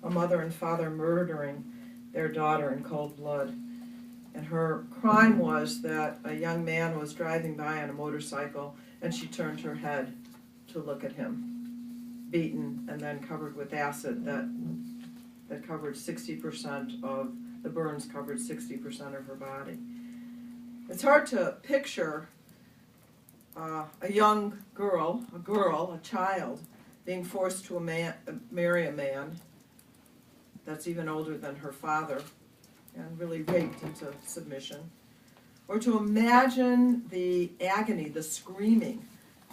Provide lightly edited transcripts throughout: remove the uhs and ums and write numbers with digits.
a mother and father murdering their daughter in cold blood. And her crime was that a young man was driving by on a motorcycle and she turned her head to look at him, beaten and then covered with acid that covered 60% of, the burns covered 60% of her body. It's hard to picture a young girl, a child, being forced to marry a man that's even older than her father and really raped into submission. Or to imagine the agony, the screaming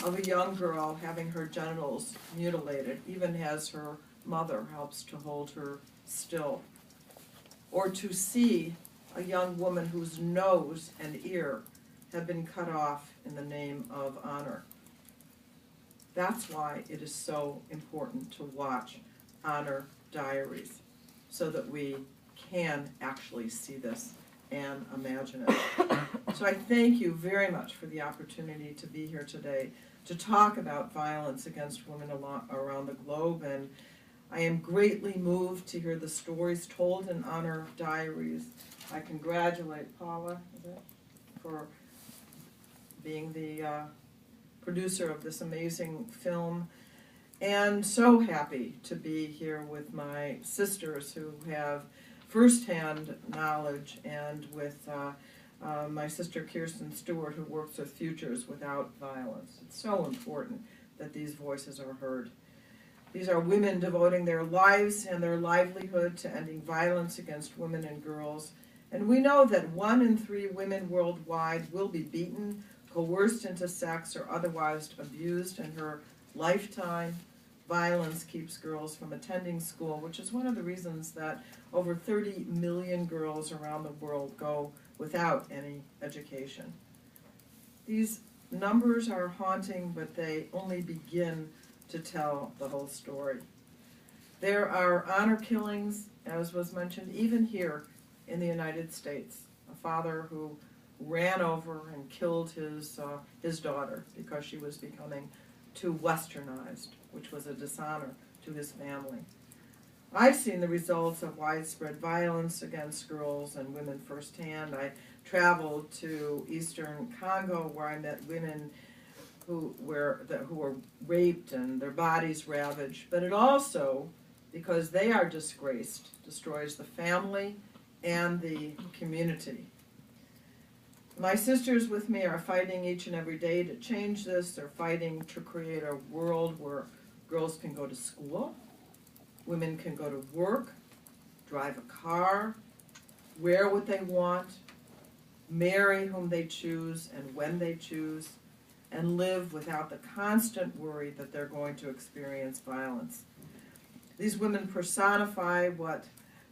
of a young girl having her genitals mutilated, even as her mother helps to hold her still. Or to see a young woman whose nose and ear have been cut off in the name of honor. That's why it is so important to watch Honor Diaries, so that we can actually see this and imagine it. So I thank you very much for the opportunity to be here today to talk about violence against women around the globe, and I am greatly moved to hear the stories told in Honor Diaries. I congratulate Paula for being the producer of this amazing film, and so happy to be here with my sisters who have firsthand knowledge, and with my sister Kirsten Stewart, who works with Futures Without Violence. It's so important that these voices are heard. These are women devoting their lives and their livelihood to ending violence against women and girls. And we know that 1 in 3 women worldwide will be beaten, coerced into sex, or otherwise abused in her lifetime. Violence keeps girls from attending school, which is one of the reasons that over 30 million girls around the world go without any education. These numbers are haunting, but they only begin to tell the whole story. There are honor killings, as was mentioned, even here in the United States. A father who ran over and killed his daughter because she was becoming too westernized, which was a dishonor to his family. I've seen the results of widespread violence against girls and women firsthand. I traveled to eastern Congo, where I met women who were raped and their bodies ravaged, but it also, because they are disgraced, destroys the family and the community. My sisters with me are fighting each and every day to change this. They're fighting to create a world where girls can go to school, women can go to work, drive a car, wear what they want, marry whom they choose and when they choose, and live without the constant worry that they're going to experience violence. These women personify what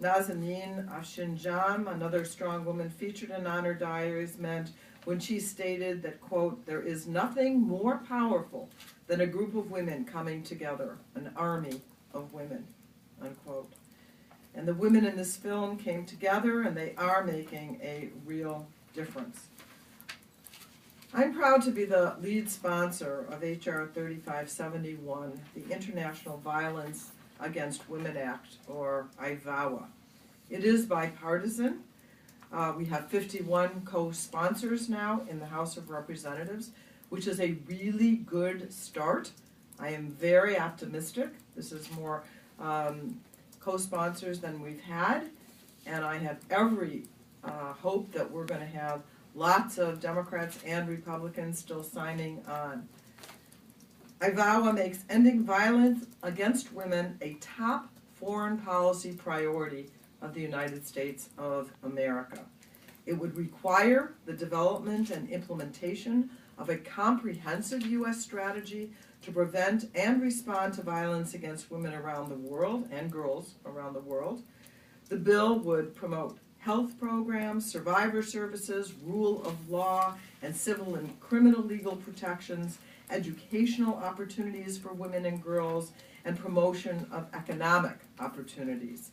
Nazanin Ashinjam, another strong woman featured in Honor Diaries, meant when she stated that, quote, "There is nothing more powerful than a group of women coming together, an army of women," unquote. And the women in this film came together, and they are making a real difference. I'm proud to be the lead sponsor of H.R. 3571, the International Violence Against Women Act, or IVAWA. It is bipartisan. We have 51 co-sponsors now in the House of Representatives, which is a really good start. I am very optimistic. This is more co-sponsors than we've had, and I have every hope that we're going to have lots of Democrats and Republicans still signing on. IVAWA makes ending violence against women a top foreign policy priority of the United States of America. It would require the development and implementation of a comprehensive U.S. strategy to prevent and respond to violence against women around the world and girls around the world. The bill would promote health programs, survivor services, rule of law, and civil and criminal legal protections, educational opportunities for women and girls, and promotion of economic opportunities.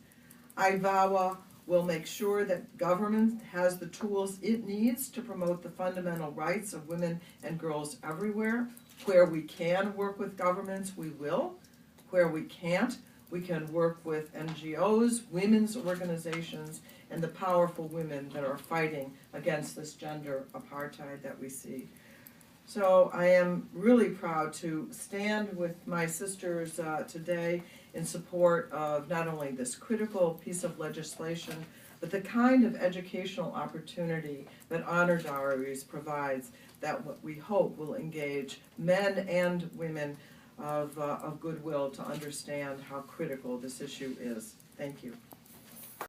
IVAWA will make sure that government has the tools it needs to promote the fundamental rights of women and girls everywhere. Where we can work with governments, we will. Where we can't, We can work with NGOs, women's organizations, and the powerful women that are fighting against this gender apartheid that we see. So I am really proud to stand with my sisters today in support of not only this critical piece of legislation, but the kind of educational opportunity that Honor Diaries provides that what we hope will engage men and women of goodwill to understand how critical this issue is. Thank you.